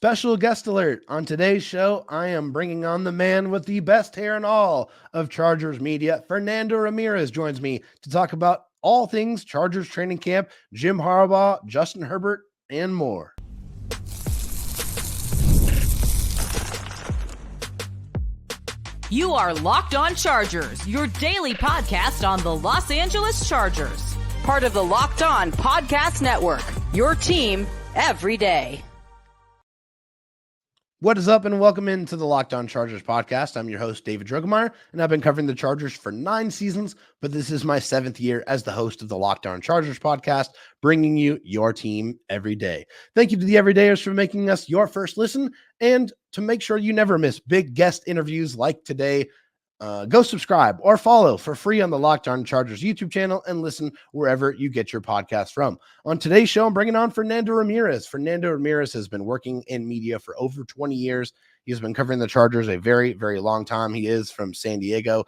Special guest alert. On today's show, I am bringing on the man with the best hair in all of Chargers media. Fernando Ramirez joins me to talk about all things Chargers training camp, Jim Harbaugh, Justin Herbert, and more. You are Locked On Chargers, your daily podcast on the Los Angeles Chargers. Part of the Locked On Podcast Network, your team every day. What is up, and welcome into the Locked On Chargers podcast. I'm your host, David Droegemeier, and I've been covering the Chargers for 9 seasons, but this is my 7th year as the host of the Locked On Chargers podcast, bringing you your team every day. Thank you to the everydayers for making us your first listen, and to make sure you never miss big guest interviews like today, go subscribe or follow for free on the Locked On Chargers YouTube channel and listen wherever you get your podcast from. On today's show, I'm bringing on Fernando Ramirez. Fernando Ramirez has been working in media for over 20 years. He's been covering the Chargers a very, very long time. He is from San Diego.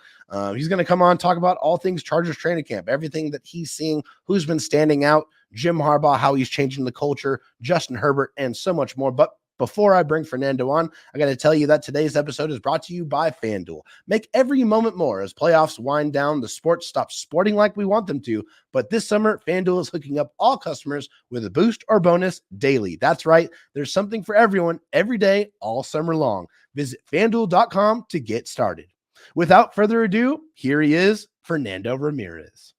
He's going to come on, talk about all things Chargers training camp, everything that he's seeing, who's been standing out, Jim Harbaugh, how he's changing the culture, Justin Herbert, and so much more. But before I bring Fernando on, I got to tell you that today's episode is brought to you by FanDuel. Make every moment more as playoffs wind down. The sports stop sporting like we want them to, but this summer, FanDuel is hooking up all customers with a boost or bonus daily. That's right. There's something for everyone every day, all summer long. Visit FanDuel.com to get started. Without further ado, here he is, Fernando Ramirez.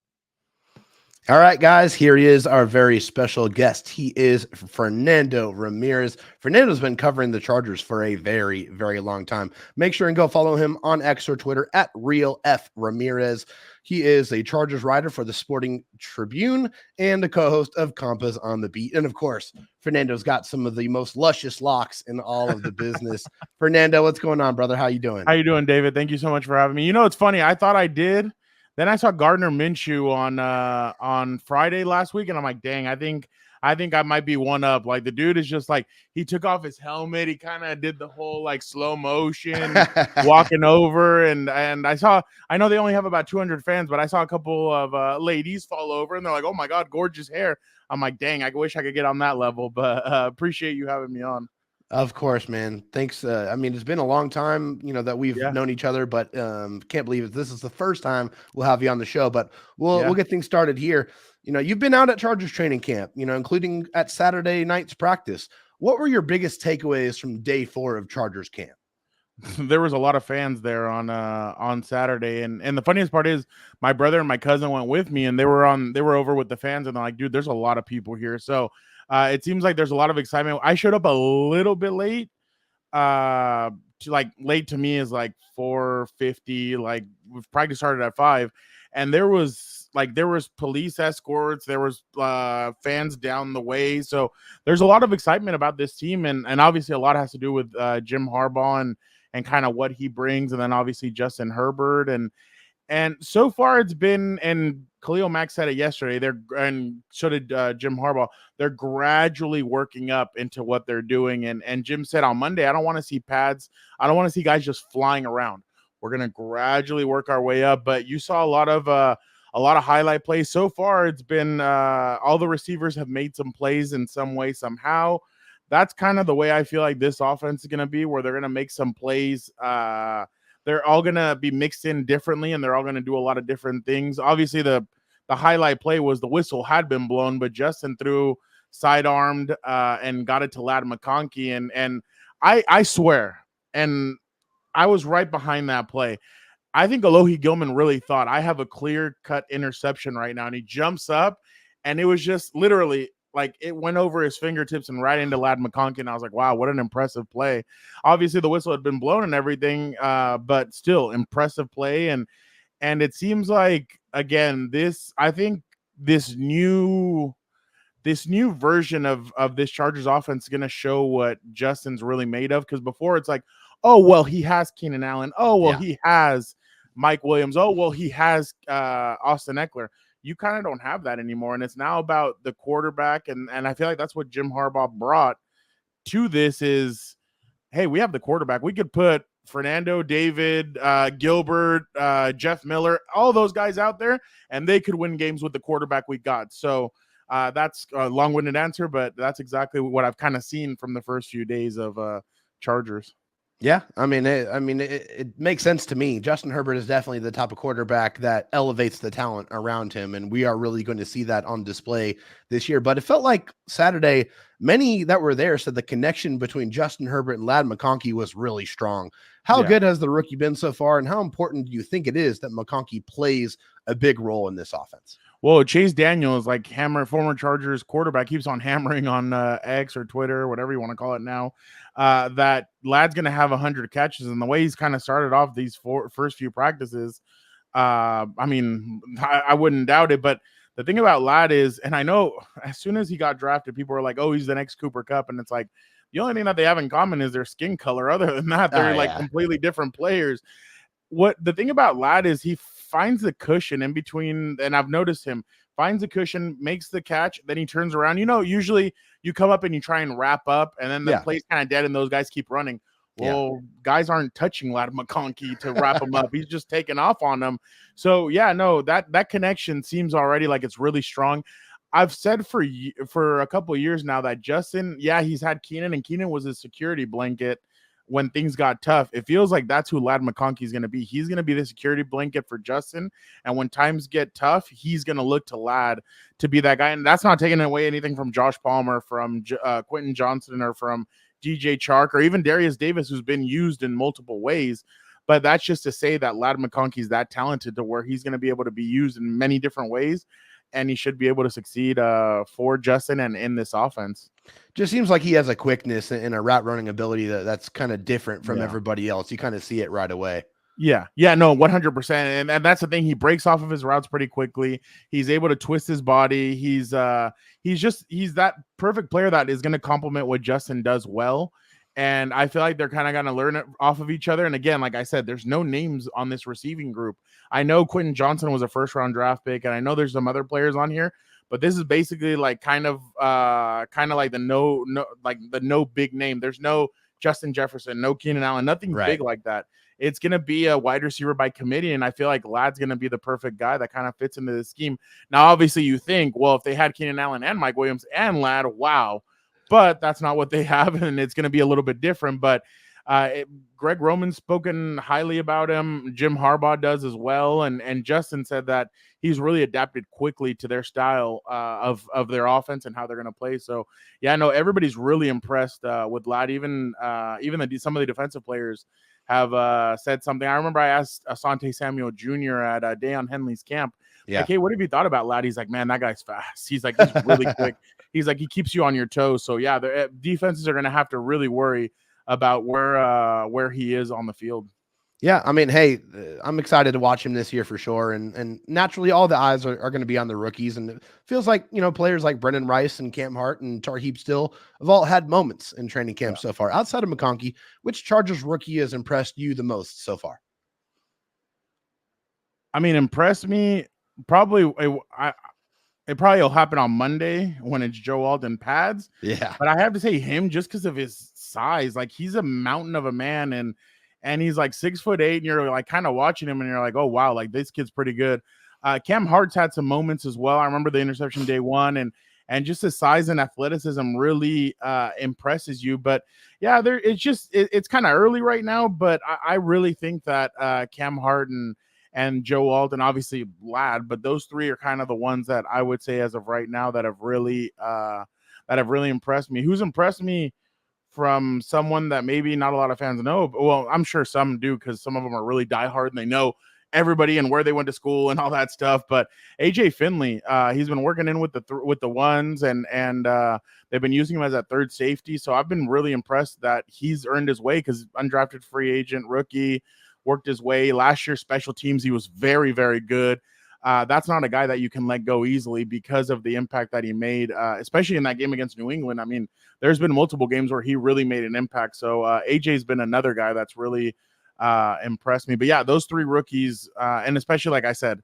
All right, guys, here he is, our very special guest. He is Fernando Ramirez. Fernando's been covering the Chargers for a very, very long time. Make sure and go follow him on X or Twitter at RealFRamirez. He is a Chargers writer for the Sporting Tribune and the co-host of Compass on the Beat. And, of course, Fernando's got some of the most luscious locks in all of the business. Fernando, what's going on, brother? How you doing? How you doing, David? Thank you so much for having me. You know, it's funny. I thought I did. Then I saw Gardner Minshew on Friday last week, and I'm like, dang, I think I might be one up. Like, the dude is just like, he took off his helmet, he kind of did the whole like slow motion walking over, and I know they only have about 200 fans, but I saw a couple of ladies fall over, and they're like, oh my god, gorgeous hair. I'm like, dang, I wish I could get on that level, but appreciate you having me on. Of course, man. Thanks. I mean, it's been a long time, that we've known each other, but can't believe it. This is the first time we'll have you on the show, but we'll get things started here. You've been out at Chargers training camp, including at Saturday night's practice. What were your biggest takeaways from day 4 of Chargers camp? There was a lot of fans there on Saturday, and the funniest part is my brother and my cousin went with me, and they were over with the fans, and they're like, dude, there's a lot of people here. So it seems like there's a lot of excitement. I showed up a little bit late. Late to me is like 4:50. Like, we've practice started at 5, and there was police escorts. There was fans down the way. So there's a lot of excitement about this team, and obviously a lot has to do with Jim Harbaugh and kind of what he brings, and then obviously Justin Herbert and so far it's been, and Khalil Mack said it yesterday, and so did Jim Harbaugh, they're gradually working up into what they're doing. And Jim said on Monday, I don't want to see pads. I don't want to see guys just flying around. We're going to gradually work our way up. But you saw a lot of highlight plays. So far, it's been all the receivers have made some plays in some way, somehow. That's kind of the way I feel like this offense is going to be, where they're going to make some plays. They're all going to be mixed in differently, and they're all going to do a lot of different things. Obviously, the highlight play was the whistle had been blown, but Justin threw sidearmed and got it to Ladd McConkey. And I swear, and I was right behind that play. I think Alohi Gilman really thought, I have a clear-cut interception right now, and he jumps up, and it was just literally – like, it went over his fingertips and right into Ladd McConkey, and I was like, wow, what an impressive play. Obviously, the whistle had been blown and everything, but still, impressive play. And it seems like, again, this new version of this Chargers offense is going to show what Justin's really made of, because before it's like, oh, well, he has Keenan Allen. Oh, well, he has Mike Williams. Oh, well, he has Austin Eckler. You kind of don't have that anymore, and it's now about the quarterback, and I feel like that's what Jim Harbaugh brought to this is, hey, we have the quarterback. We could put Fernando, David, Gilbert, Jeff Miller, all those guys out there, and they could win games with the quarterback we got. So That's a long-winded answer, but that's exactly what I've kind of seen from the first few days of Chargers. Yeah, it makes sense to me. Justin Herbert is definitely the type of quarterback that elevates the talent around him, and we are really going to see that on display this year. But it felt like Saturday, many that were there said the connection between Justin Herbert and Ladd McConkey was really strong. How good has the rookie been so far, and how important do you think it is that McConkey plays a big role in this offense? Well, Chase Daniels, like former Chargers quarterback, keeps on hammering on X or Twitter, whatever you want to call it now, that Ladd's going to have 100 catches. And the way he's kind of started off these first few practices, I wouldn't doubt it. But the thing about Ladd is, and I know as soon as he got drafted, people were like, oh, he's the next Cooper Kupp. And it's like, the only thing that they have in common is their skin color. Other than that, they're completely different players. What the thing about Ladd is he finds the cushion in between, and I've noticed him finds the cushion, makes the catch, then he turns around. Usually you come up and you try and wrap up, and then the play's kind of dead, and those guys keep running. Well, guys aren't touching Ladd McConkey to wrap him up. He's just taking off on them. So that connection seems already like it's really strong. I've said for a couple of years now that Justin, he's had Keenan, and Keenan was his security blanket when things got tough. It feels like that's who Ladd McConkey is going to be. He's going to be the security blanket for Justin. And when times get tough, he's going to look to Ladd to be that guy. And that's not taking away anything from Josh Palmer, from Quentin Johnson, or from DJ Chark, or even Darius Davis, who's been used in multiple ways. But that's just to say that Ladd McConkey is that talented to where he's going to be able to be used in many different ways. And he should be able to succeed for Justin and in this offense. Just seems like he has a quickness and a route running ability that's kind of different from everybody else. You kind of see it right away. Yeah, no, 100%. And that's the thing. He breaks off of his routes pretty quickly. He's able to twist his body. He's that perfect player that is going to complement what Justin does well. And I feel like they're kind of going to learn it off of each other. And again, like I said, there's no names on this receiving group. I know Quentin Johnson was a first-round draft pick, and I know there's some other players on here, but this is basically like kind of like the no big name. There's no Justin Jefferson, no Keenan Allen, nothing big like that. It's going to be a wide receiver by committee, and I feel like Ladd's going to be the perfect guy that kind of fits into the scheme. Now, obviously, you think, well, if they had Keenan Allen and Mike Williams and Ladd, wow. But that's not what they have, and it's going to be a little bit different. But Greg Roman's spoken highly about him. Jim Harbaugh does as well. And Justin said that he's really adapted quickly to their style of their offense and how they're going to play. So, everybody's really impressed with Ladd. Even some of the defensive players have said something. I remember I asked Asante Samuel Jr. at Dayon Henley's camp, like, hey, what have you thought about Ladd? He's like, man, that guy's fast. He's like, he's really quick. He's like, he keeps you on your toes. So, the defenses are going to have to really worry about where he is on the field. Yeah, I mean, hey, I'm excited to watch him this year for sure. And naturally, all the eyes are going to be on the rookies. And it feels like, players like Brendan Rice and Cam Hart and Tarheeb Still have all had moments in training camp so far. Outside of McConkey, which Chargers rookie has impressed you the most so far? I mean, impressed me probably. It probably will happen on Monday when it's Joe Alton pads. Yeah. But I have to say him just because of his size. Like, he's a mountain of a man, and he's like 6'8", and you're like kind of watching him and you're like, oh wow, like this kid's pretty good. Cam Hart's had some moments as well. I remember the interception day one, and just his size and athleticism really impresses you. But yeah, it's kind of early right now, but I really think that Cam Hart and Joe Alton, obviously Ladd, but those three are kind of the ones that I would say as of right now that have really impressed me. Who's impressed me from someone that maybe not a lot of fans know? Well, I'm sure some do, because some of them are really diehard and they know everybody and where they went to school and all that stuff. But AJ Finley, he's been working in with the ones, and they've been using him as that third safety. So I've been really impressed that he's earned his way, because undrafted free agent rookie, worked his way. Last year, special teams, he was very, very good. That's not a guy that you can let go easily because of the impact that he made, especially in that game against New England. I mean, there's been multiple games where he really made an impact. So AJ's been another guy that's really impressed me. But yeah, those three rookies, and especially, like I said,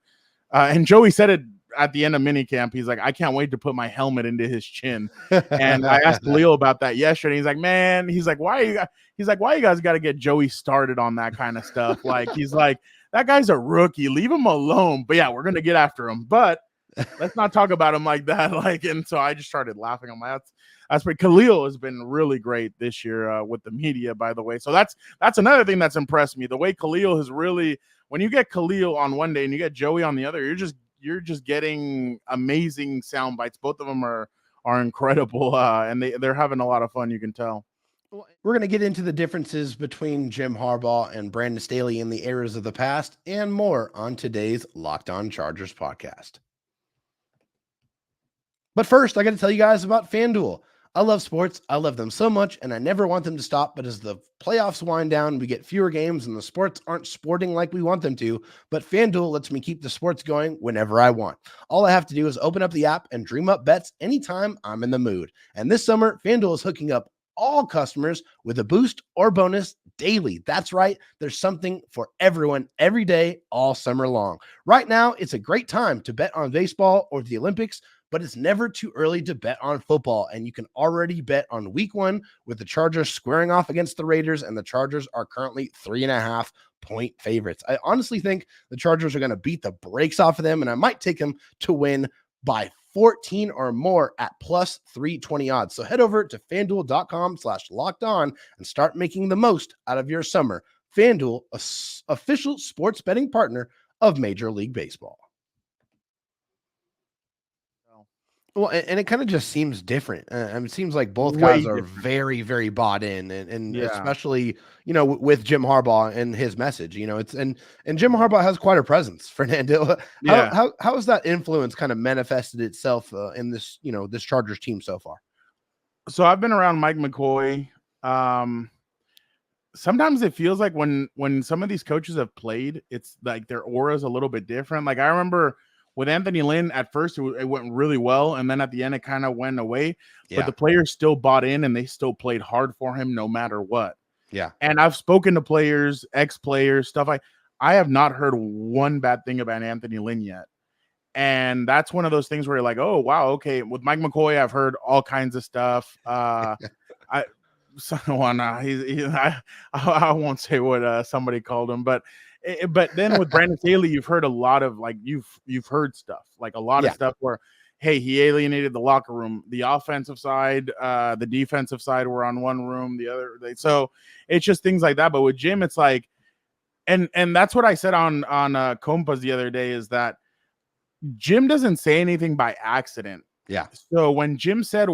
and Joey said it at the end of minicamp, he's like, I can't wait to put my helmet into his chin. And I asked Leo about that yesterday. He's like, man, why you guys got to get Joey started on that kind of stuff? Like, he's like, that guy's a rookie, leave him alone. But yeah, we're going to get after him. But let's not talk about him like that. Like, and so I just started laughing. I'm like, that's pretty. Khalil has been really great this year with the media, by the way. So that's another thing that's impressed me. The way Khalil has really, when you get Khalil on one day and you get Joey on the other, you're just getting amazing sound bites. Both of them are incredible, and they're having a lot of fun. You can tell. We're going to get into the differences between Jim Harbaugh and Brandon Staley in the eras of the past and more on today's Locked On Chargers podcast. But first, I got to tell you guys about FanDuel. I love sports. I love them so much, and I never want them to stop. But as the playoffs wind down, we get fewer games, and the sports aren't sporting like we want them to. But FanDuel lets me keep the sports going whenever I want. All I have to do is open up the app and dream up bets anytime I'm in the mood. And this summer, FanDuel is hooking up all customers with a boost or bonus daily. That's right. There's something for everyone every day, all summer long. Right now, it's a great time to bet on baseball or the Olympics, but it's never too early to bet on football. And you can already bet on week 1 with the Chargers squaring off against the Raiders, and the Chargers are currently 3.5 point favorites. I honestly think the Chargers are going to beat the brakes off of them, and I might take them to win by 14 or more at plus 320 odds. So head over to FanDuel.com/lockedon and start making the most out of your summer. FanDuel, official sports betting partner of Major League Baseball. Well, and it kind of just seems different. It seems like both guys are very, very bought in, and especially, with Jim Harbaugh and his message, and Jim Harbaugh has quite a presence, Fernando. How has that influence kind of manifested itself in this, this Chargers team so far? So I've been around Mike McCoy. Sometimes it feels like when some of these coaches have played, it's like their aura is a little bit different. Like I remember with Anthony Lynn, at first it went really well, and then at the end it kind of went away. But the players still bought in, and they still played hard for him no matter what. Yeah. And I've spoken to players, ex-players, stuff like I have not heard one bad thing about Anthony Lynn yet. And that's one of those things where you're like, oh, wow, okay. With Mike McCoy, I've heard all kinds of stuff. I won't say what somebody called him, but then with Brandon Staley, you've heard a lot of you've heard stuff, like a lot of stuff where, hey, he alienated the locker room, the offensive side, the defensive side were on one room, the other. So it's just things like that. But with Jim, it's like, and that's what I said on Compas the other day, is that Jim doesn't say anything by accident. Yeah. So when Jim said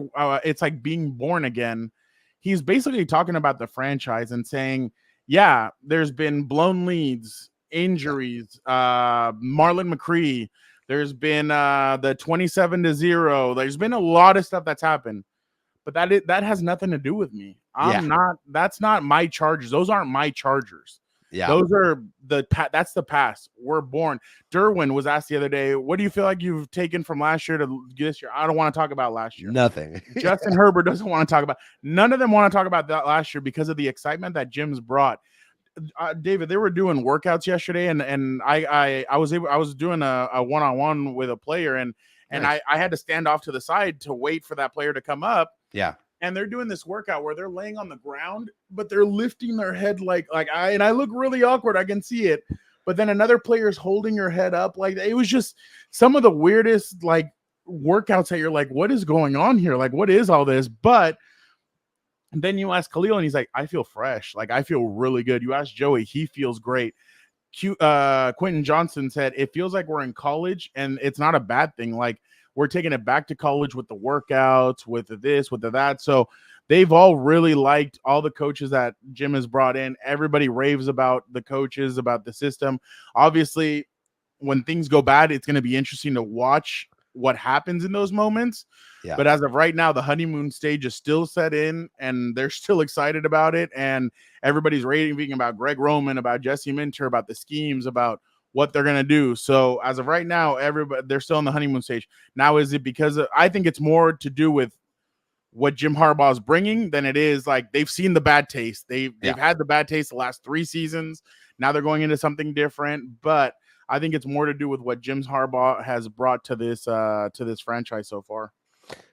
it's like being born again, he's basically talking about the franchise and saying, yeah, there's been blown leads, injuries, Marlon McCree. There's been the 27-0. There's been a lot of stuff that's happened, but that has nothing to do with me. That's not my Chargers. Those aren't my Chargers. Yeah, those are that's the past. We're born. Derwin was asked the other day, what do you feel like you've taken from last year to this year? I don't want to talk about last year. Nothing. Justin Herbert doesn't want to talk about. None of them want to talk about that last year because of the excitement that Jim's brought. David, they were doing workouts yesterday, and I was doing a one-on-one with a player, and nice. I had to stand off to the side to wait for that player to come up. Yeah. And they're doing this workout where they're laying on the ground, but they're lifting their head I look really awkward. I can see it. But then another player's holding your head up. Like, it was just some of the weirdest workouts that you're like, what is going on here? Like, what is all this? But then you ask Khalil, and he's like, I feel fresh. Like, I feel really good. You ask Joey, he feels great. Quentin Johnson said, it feels like we're in college, and it's not a bad thing. Like, we're taking it back to college with the workouts, with this, with that. So they've all really liked all the coaches that Jim has brought in. Everybody raves about the coaches, about the system. Obviously, when things go bad, it's going to be interesting to watch what happens in those moments. Yeah. But as of right now, the honeymoon stage is still set in, and they're still excited about it. And everybody's raving about Greg Roman, about Jesse Minter, about the schemes, about what they're going to do. So as of right now, they're still in the honeymoon stage. Now, is it because I think it's more to do with what Jim Harbaugh is bringing than it is like they've seen the bad taste. They've had the bad taste the last 3 seasons. Now they're going into something different, but I think it's more to do with what Jim Harbaugh has brought to this franchise so far.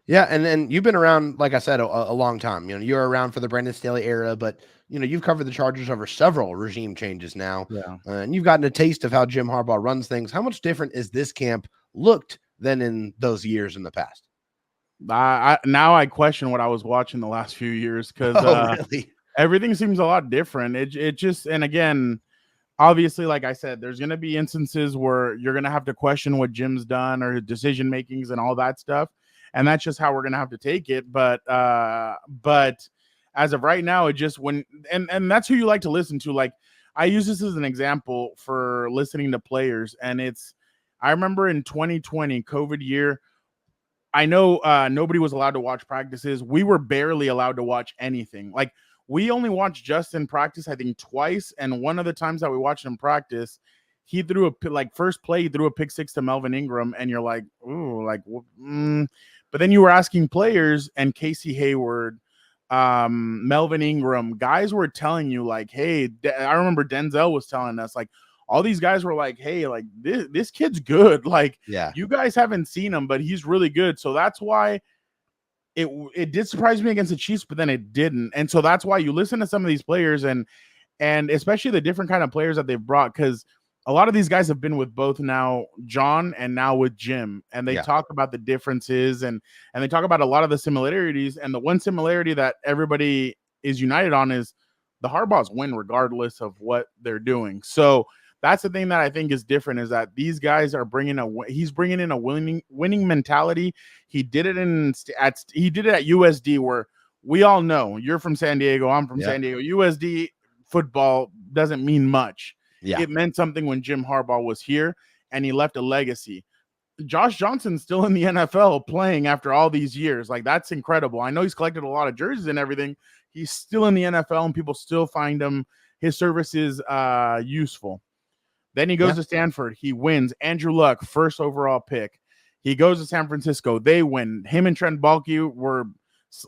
Yeah, and then you've been around, like I said, a long time. You're around for the Brandon Staley era, but you've covered the Chargers over several regime changes now. Yeah, and you've gotten a taste of how Jim Harbaugh runs things. How much different is this camp looked than in those years in the past. Now I question what I was watching the last few years because Really? everything seems a lot different. It just, and again, obviously, like I said, there's going to be instances where you're going to have to question what Jim's done or his decision makings and all that stuff. And that's just how we're going to have to take it. But as of right now, it just and that's who you like to listen to. Like, I use this as an example for listening to players. And I remember in 2020 COVID year, I know nobody was allowed to watch practices. We were barely allowed to watch anything. Like, we only watched Justin practice, I think, twice. And one of the times that we watched him practice, he threw first play, he threw a pick 6 to Melvin Ingram. And you're like, ooh, like, But then you were asking players, and Casey Hayward, Melvin Ingram, guys were telling you, like, hey, I remember Denzel was telling us, like, all these guys were like, hey, like, this kid's good. Like, Yeah. you guys haven't seen him, but he's really good. So that's why it did surprise me against the Chiefs, but then it didn't. And so that's why you listen to some of these players and especially the different kind of players that they've brought, because a lot of these guys have been with both now John and now with Jim, and they talk about the differences and they talk about a lot of the similarities. And the one similarity that everybody is united on is the Harbaughs win regardless of what they're doing. So that's the thing that I think is different, is that these guys are he's bringing in a winning mentality. He did it at USD, where we all know, you're from San Diego, I'm from San Diego. USD football doesn't mean much. Yeah. It meant something when Jim Harbaugh was here, and he left a legacy. Josh Johnson's still in the NFL playing after all these years. Like, that's incredible. I know he's collected a lot of jerseys and everything. He's still in the NFL, and people still find his services useful. Then he goes to Stanford. He wins. Andrew Luck, first overall pick. He goes to San Francisco. They win. Him and Trent Baalke were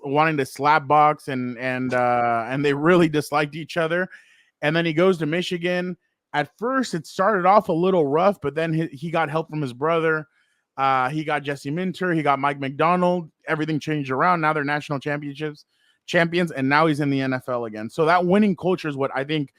wanting to slap box, and they really disliked each other. And then he goes to Michigan. At first, it started off a little rough, but then he got help from his brother. He got Jesse Minter. He got Mike McDonald. Everything changed around. Now they're national champions, and now he's in the NFL again. So that winning culture is what I think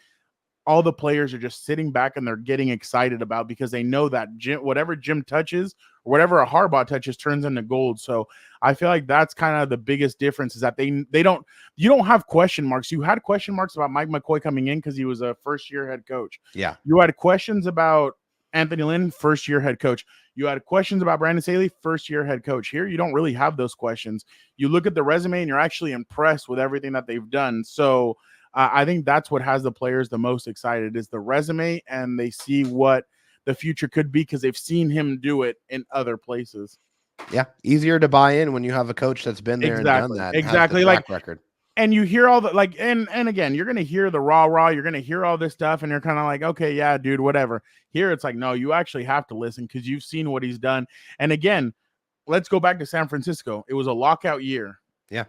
all the players are just sitting back and they're getting excited about, because they know that whatever Jim touches or whatever a Harbaugh touches turns into gold. So I feel like that's kind of the biggest difference, is that you don't have question marks. You had question marks about Mike McCoy coming in because he was a first-year head coach. Yeah. You had questions about Anthony Lynn, first-year head coach. You had questions about Brandon Staley, first-year head coach. Here, you don't really have those questions. You look at the resume and you're actually impressed with everything that they've done. So I think that's what has the players the most excited, is the resume, and they see what the future could be because they've seen him do it in other places. Yeah, easier to buy in when you have a coach that's been there and done that. Exactly, like record. And you hear all the and again, you're gonna hear the rah, you're gonna hear all this stuff, and you're kind of like, okay, yeah, dude, whatever. Here, it's like, no, you actually have to listen because you've seen what he's done. And again, let's go back to San Francisco. It was a lockout year. Yeah.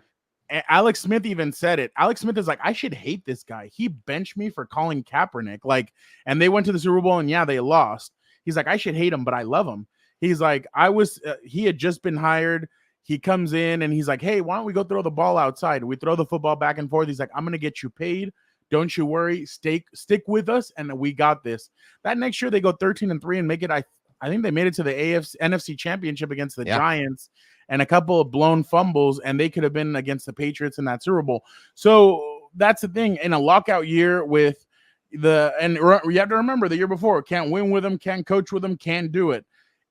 And Alex Smith even said it. Alex Smith is like, I should hate this guy. He benched me for calling Kaepernick. Like, and they went to the Super Bowl and they lost. He's like, I should hate him, but I love him. He's like, he had just been hired. He comes in and he's like, hey, why don't we go throw the ball outside? We throw the football back and forth. He's like, I'm going to get you paid. Don't you worry. Stick with us. And we got this. That next year they go 13-3 and make it. I think they made it to the NFC Championship against the Giants, and a couple of blown fumbles, and they could have been against the Patriots in that Super Bowl. So that's the thing. In a lockout year with you have to remember the year before, can't win with them, can't coach with them, can't do it.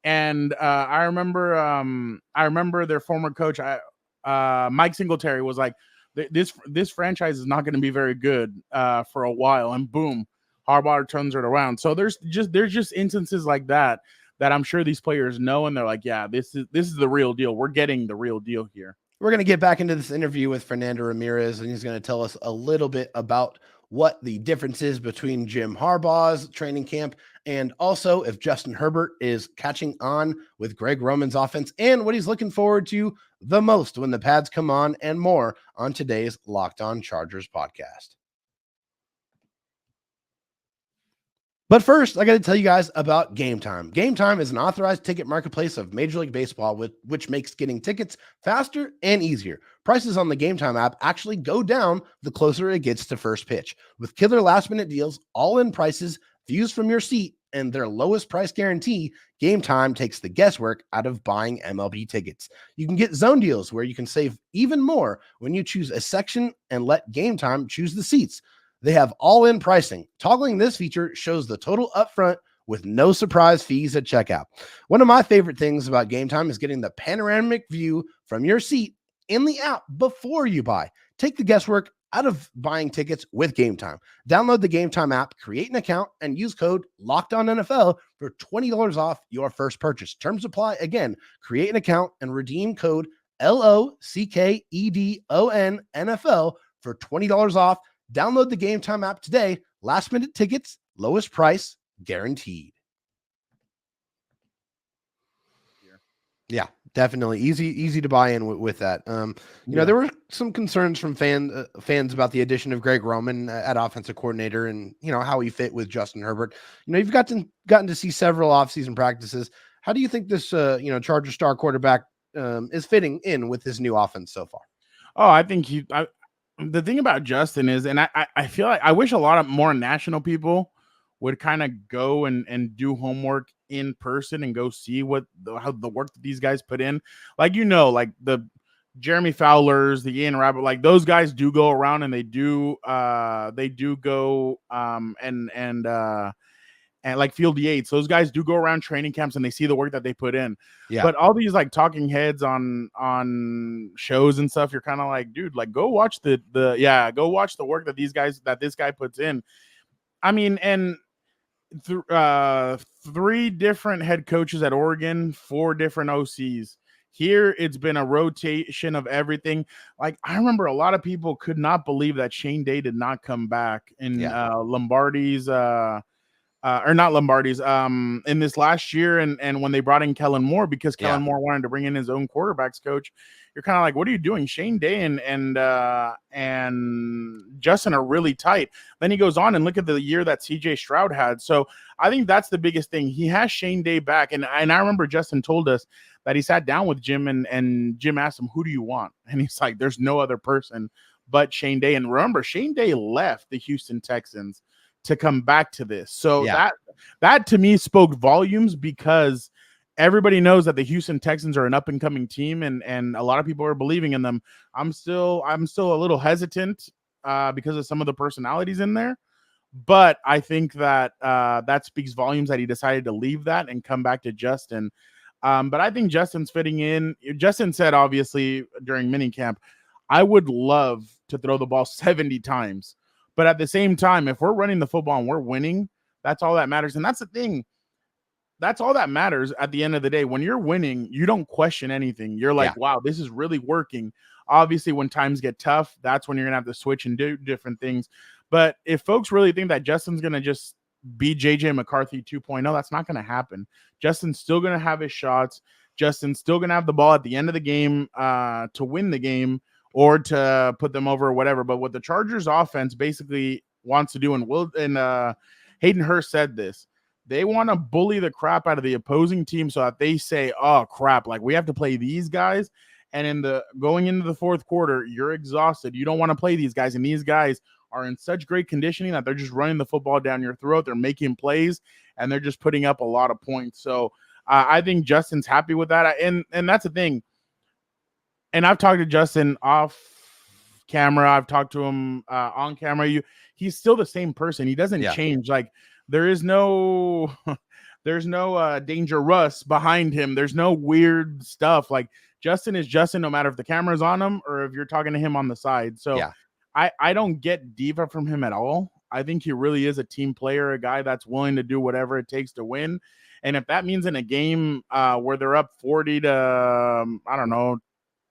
And I remember their former coach, Mike Singletary, was like, this franchise is not going to be very good for a while, and boom, Harbaugh turns it around. So there's just instances like that I'm sure these players know, and they're like, yeah, this is the real deal. We're getting the real deal here. We're going to get back into this interview with Fernando Ramirez, and he's going to tell us a little bit about what the difference is between Jim Harbaugh's training camp and also if Justin Herbert is catching on with Greg Roman's offense and what he's looking forward to the most when the pads come on, and more on today's Locked On Chargers podcast. But first, I got to tell you guys about Game Time. Game Time is an authorized ticket marketplace of Major League Baseball, which makes getting tickets faster and easier. Prices on the Game Time app actually go down the closer it gets to first pitch. With killer last-minute deals, all-in prices, views from your seat, and their lowest price guarantee, Game Time takes the guesswork out of buying MLB tickets. You can get zone deals where you can save even more when you choose a section and let Game Time choose the seats. They have all-in pricing. Toggling this feature shows the total upfront with no surprise fees at checkout. One of my favorite things about Game Time is getting the panoramic view from your seat in the app before you buy. Take the guesswork out of buying tickets with Game Time. Download the Game Time app, create an account, and use code LOCKEDONNFL for $20 off your first purchase. Terms apply. Again, create an account and redeem code LOCKEDONNFL for $20 off. Download the Game Time app today. Last minute tickets, lowest price, guaranteed. Yeah, definitely easy to buy in with that. You know, there were some concerns from fans about the addition of Greg Roman at offensive coordinator and, you know, how he fit with Justin Herbert. You know, you've gotten to see several offseason practices. How do you think this, Charger star quarterback is fitting in with this new offense so far? Oh, I think the thing about Justin is, and I feel like I wish a lot of more national people would kind of go and do homework in person and go see how the work that these guys put in. Like, you know, like the Jeremy Fowlers, the Ian Rabbit, like those guys do go around and they do go and like Field Yates, those guys do go around training camps and they see the work that they put in. Yeah. But all these like talking heads on shows and stuff, you're kind of like, dude, like go watch go watch the work that this guy puts in. I mean, and 3 different head coaches at Oregon, 4 different OCs. Here, it's been a rotation of everything. Like, I remember a lot of people could not believe that Shane Day did not come back in Lombardi's in this last year, and when they brought in Kellen Moore, because Kellen Moore wanted to bring in his own quarterbacks coach. You're kind of like, what are you doing? Shane Day and Justin are really tight. Then he goes on and look at the year that CJ Stroud had. So I think that's the biggest thing. He has Shane Day back. And I remember Justin told us that he sat down with Jim and Jim asked him, who do you want? And he's like, there's no other person but Shane Day. And remember, Shane Day left the Houston Texans to come back to this. So that to me spoke volumes, because everybody knows that the Houston Texans are an up and coming team, and a lot of people are believing in them. I'm still a little hesitant because of some of the personalities in there, but I think that that speaks volumes that he decided to leave that and come back to Justin. But I think Justin's fitting in. Justin said, obviously, during minicamp, I would love to throw the ball 70 times. But at the same time, if we're running the football and we're winning, that's all that matters. And that's the thing. That's all that matters at the end of the day. When you're winning, you don't question anything. You're like, wow, this is really working. Obviously, when times get tough, that's when you're going to have to switch and do different things. But if folks really think that Justin's going to just be JJ McCarthy 2.0, that's not going to happen. Justin's still going to have his shots. Justin's still going to have the ball at the end of the game to win the game or to put them over or whatever. But what the Chargers offense basically wants to do, and Hayden Hurst said this, they want to bully the crap out of the opposing team so that they say, oh, crap, like we have to play these guys. And going into the fourth quarter, you're exhausted. You don't want to play these guys. And these guys are in such great conditioning that they're just running the football down your throat. They're making plays, and they're just putting up a lot of points. So I think Justin's happy with that. And that's the thing. And I've talked to Justin off camera. I've talked to him on camera. He's still the same person. He doesn't change. Like, there's no Danger Russ behind him. There's no weird stuff. Like, Justin is Justin, no matter if the camera's on him or if you're talking to him on the side. So I don't get diva from him at all. I think he really is a team player, a guy that's willing to do whatever it takes to win. And if that means in a game where they're up 40 to,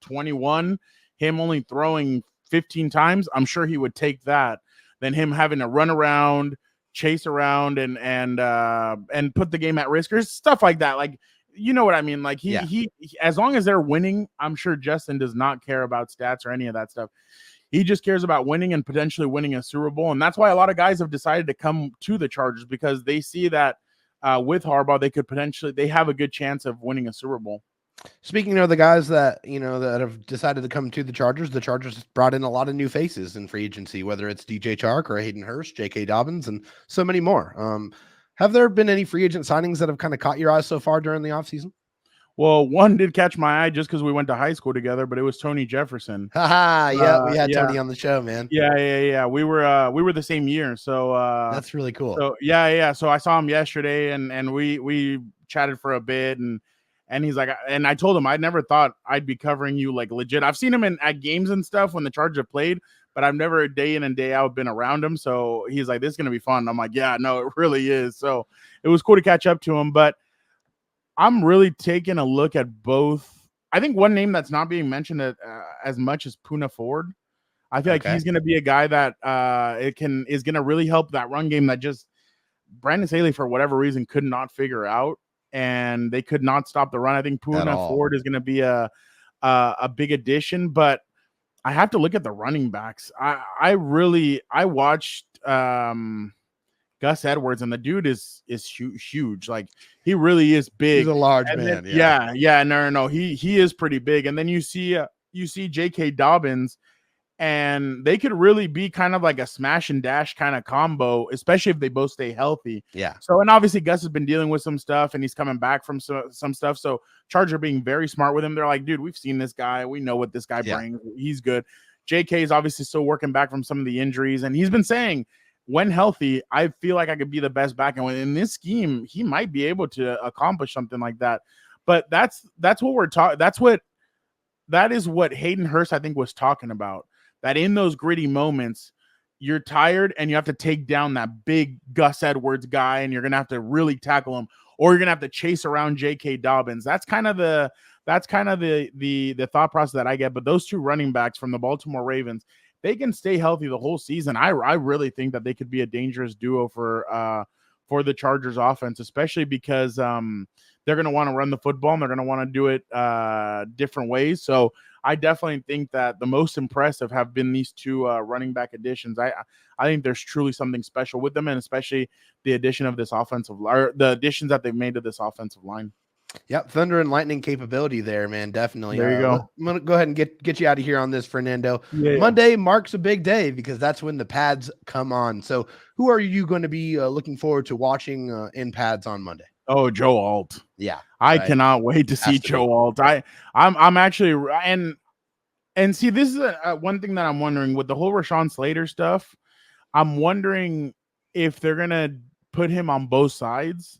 21, him only throwing 15 times, I'm sure he would take that than him having to run around, chase around and put the game at risk or stuff like that. Like, you know what I mean? Like he as long as they're winning, I'm sure Justin does not care about stats or any of that stuff. He just cares about winning and potentially winning a Super Bowl. And that's why a lot of guys have decided to come to the Chargers, because they see that with Harbaugh, they have a good chance of winning a Super Bowl. Speaking of the guys that have decided to come to the Chargers brought in a lot of new faces in free agency, whether it's DJ Chark or Hayden Hurst, J.K. Dobbins, and so many more. Have there been any free agent signings that have kind of caught your eyes so far during the offseason? Well, one did catch my eye just because we went to high school together, but it was Tony Jefferson. Haha, yeah, we had Yeah. Tony on the show, man. Yeah. We were the same year, so That's really cool. So yeah. So I saw him yesterday, and we chatted for a bit, and he's like, and I told him I never thought I'd be covering you like legit. I've seen him at games and stuff when the Chargers have played, but I've never day in and day out been around him. So he's like, this is gonna be fun. I'm like, yeah, no, it really is. So it was cool to catch up to him, but I'm really taking a look at both. I think one name that's not being mentioned as much as Poona Ford. I feel like he's going to be a guy that is going to really help that run game that just Brandon Staley, for whatever reason, could not figure out, and they could not stop the run. I think Poona Ford is going to be a big addition, but I have to look at the running backs. I watched Gus Edwards, and the dude is huge. Like, he really is big. He's a large man. No. He is pretty big. And then you see J.K. Dobbins, and they could really be kind of like a smash and dash kind of combo, especially if they both stay healthy. Yeah. So, and obviously Gus has been dealing with some stuff, and he's coming back from some stuff. So Charger being very smart with him. They're like, dude, we've seen this guy. We know what this guy brings. He's good. J.K. is obviously still working back from some of the injuries, and he's been saying, when healthy, I feel like I could be the best back. And in this scheme, he might be able to accomplish something like that. But that's what we're talking. That is what Hayden Hurst, I think, was talking about. That in those gritty moments, you're tired and you have to take down that big Gus Edwards guy, and you're gonna have to really tackle him, or you're gonna have to chase around J.K. Dobbins. That's kind of the thought process that I get. But those two running backs from the Baltimore Ravens, they can stay healthy the whole season. I really think that they could be a dangerous duo for the Chargers offense, especially because they're going to want to run the football, and they're going to want to do it different ways. So I definitely think that the most impressive have been these two running back additions. I think there's truly something special with them, and especially the addition of this the additions that they've made to this offensive line. Yep, thunder and lightning capability there, man. Definitely. There you go. I'm gonna go ahead and get you out of here on this, Fernando. Yeah. Monday marks a big day because that's when the pads come on. So, who are you going to be looking forward to watching in pads on Monday? Oh, Joe Alt. Yeah, I cannot wait to see Joe Alt. I'm actually and see, this is one thing that I'm wondering with the whole Rashawn Slater stuff. I'm wondering if they're gonna put him on both sides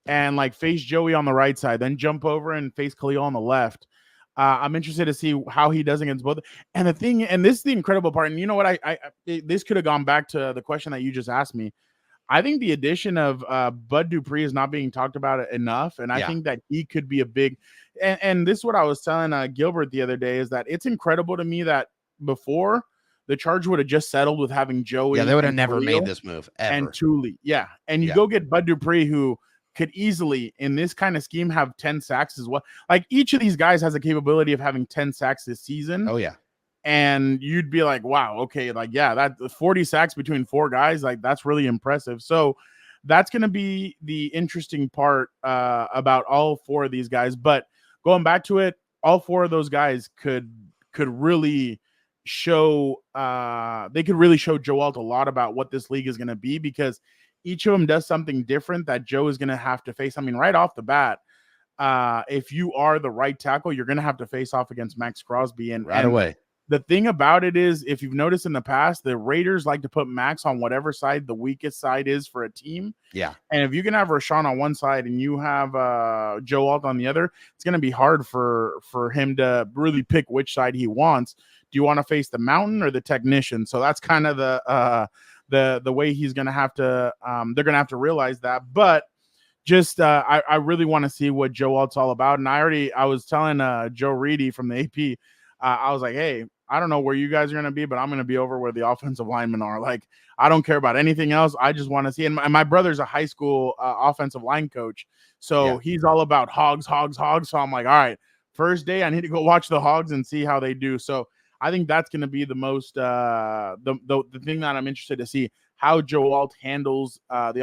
and like face Joey on the right side, then jump over and face Khalil on the left. I'm interested to see how he does against both. And the thing, and this is the incredible part, and you know what, this could have gone back to the question that you just asked me. I think the addition of Bud Dupree is not being talked about enough, and I think that he could be a big. And this is what I was telling Gilbert the other day, is that it's incredible to me that before the Chargers would have just settled with having Joey. Yeah, they would have never made this move ever. And Thule, and you go get Bud Dupree, who could easily, in this kind of scheme, have 10 sacks as well. Like, each of these guys has a capability of having 10 sacks this season. Oh, yeah. And you'd be like, wow, okay, like, yeah, that 40 sacks between four guys, like, that's really impressive. So that's going to be the interesting part about all four of these guys. But going back to it, all four of those guys could really show Joe Alt a lot about what this league is going to be, because each of them does something different that Joe is going to have to face. I mean, right off the bat, if you are the right tackle, you're going to have to face off against Max Crosby. And away. The thing about it is, if you've noticed in the past, the Raiders like to put Max on whatever side the weakest side is for a team. Yeah. And if you can have Rashawn on one side and you have Joe Alt on the other, it's going to be hard for him to really pick which side he wants. Do you want to face the mountain or the technician? So that's kind of the way he's going to have to they're going to have to realize that. But just I really want to see what Joe Alt's all about. And I was telling Joe Reedy from the AP, I was like, hey, I don't know where you guys are going to be, but I'm going to be over where the offensive linemen are. Like, I don't care about anything else. I just want to see. And my brother's a high school offensive line coach, so he's all about hogs. So I'm like, all right, first day I need to go watch the Hogs and see how they do. So I think that's going to be the most the thing that I'm interested to see, how Joe Alt handles the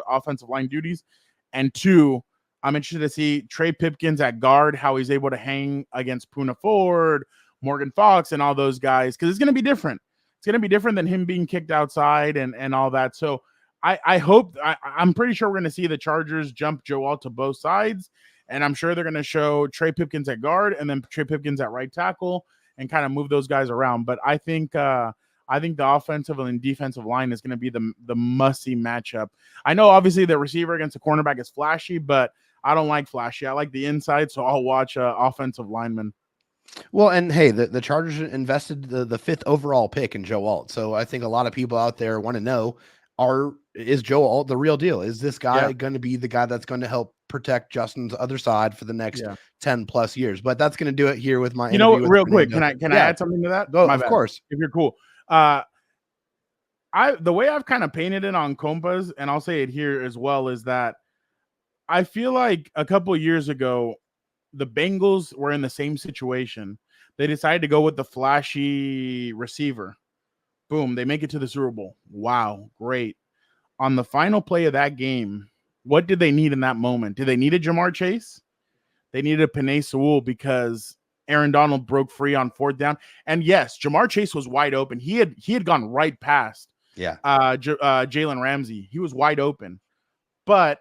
offensive line duties. And two, I'm interested to see Trey Pipkins at guard, how he's able to hang against Poona Ford, Morgan Fox, and all those guys, because it's going to be different. It's going to be different than him being kicked outside and all that. So I hope I'm pretty sure we're going to see the Chargers jump Joe Alt to both sides, and I'm sure they're going to show Trey Pipkins at guard and then Trey Pipkins at right tackle and kind of move those guys around. But I think the offensive and defensive line is going to be the must-see matchup. I know obviously the receiver against the cornerback is flashy, but I don't like flashy. I like the inside, so I'll watch offensive lineman. Well, and hey, the Chargers invested the 5th overall pick in Joe Alt. So I think a lot of people out there want to know, is Joe Alt the real deal? Is this guy going to be the guy that's going to help protect Justin's other side for the next 10 plus years? But that's going to do it here with my interview with real Fernando. Quick, can I add something to that? Go, of course. If you're cool. The way I've kind of painted it on Compas, and I'll say it here as well, is that I feel like a couple of years ago, the Bengals were in the same situation. They decided to go with the flashy receiver. Boom, they make it to the Super Bowl. Wow, great. On the final play of that game, what did they need in that moment? Did they need a Jamar Chase? They needed a Penei Sewell because Aaron Donald broke free on 4th down. And yes, Jamar Chase was wide open. He had gone right past Jalen Ramsey. He was wide open. But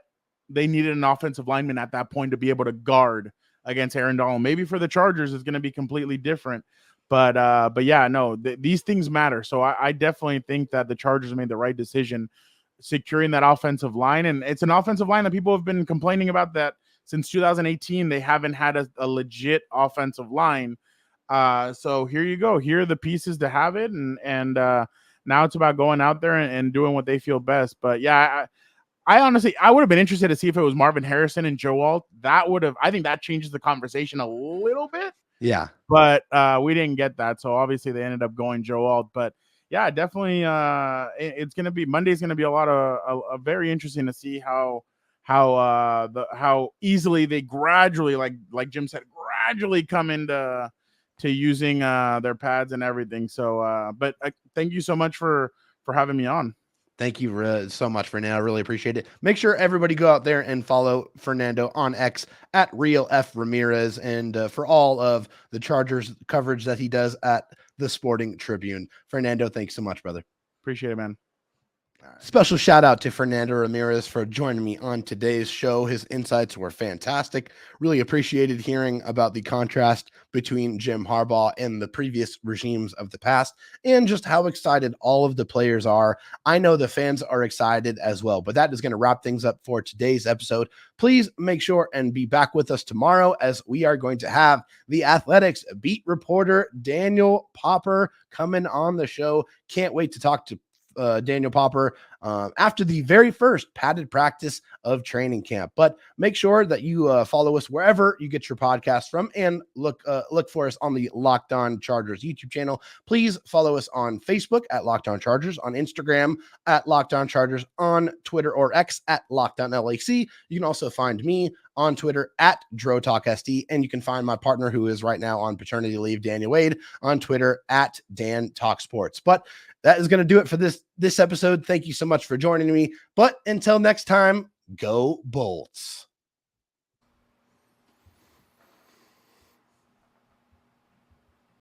they needed an offensive lineman at that point to be able to guard against Aaron Donald. Maybe for the Chargers, it's going to be completely different. But yeah, no, these things matter. So I definitely think that the Chargers made the right decision securing that offensive line. And it's an offensive line that people have been complaining about that since 2018. They haven't had a legit offensive line. So here you go. Here are the pieces to have it. And now it's about going out there and doing what they feel best. But yeah, I honestly, I would have been interested to see if it was Marvin Harrison and Joe Alt. I think that changes the conversation a little bit. Yeah. But we didn't get that. So obviously they ended up going Joe Alt. But yeah, definitely it's going to be, Monday's going to be a lot of very interesting to see how easily they gradually, like Jim said, gradually come into using their pads and everything. So, but thank you so much for having me on. Thank you so much, Fernando. I really appreciate it. Make sure everybody go out there and follow Fernando on X at Real F Ramirez, and for all of the Chargers coverage that he does at the Sporting Tribune. Fernando, thanks so much, brother. Appreciate it, man. Special shout out to Fernando Ramirez for joining me on today's show. His insights were fantastic. Really appreciated hearing about the contrast between Jim Harbaugh and the previous regimes of the past, and just how excited all of the players are. I know the fans are excited as well, but that is going to wrap things up for today's episode. Please make sure and be back with us tomorrow, as we are going to have the Athletics beat reporter Daniel Popper coming on the show. Can't wait to talk to Daniel Popper after the very first padded practice of training camp. But make sure that you follow us wherever you get your podcast from, and look for us on the Locked On Chargers YouTube channel. Please follow us on Facebook at Locked On Chargers, on Instagram at Locked On Chargers, on Twitter or X at Locked On LAC. You can also find me on Twitter at DroTalkSD, and you can find my partner, who is right now on paternity leave, Daniel Wade, on Twitter at Dan Talk Sports. But that is going to do it for this episode. Thank you so much for joining me. But until next time, go Bolts.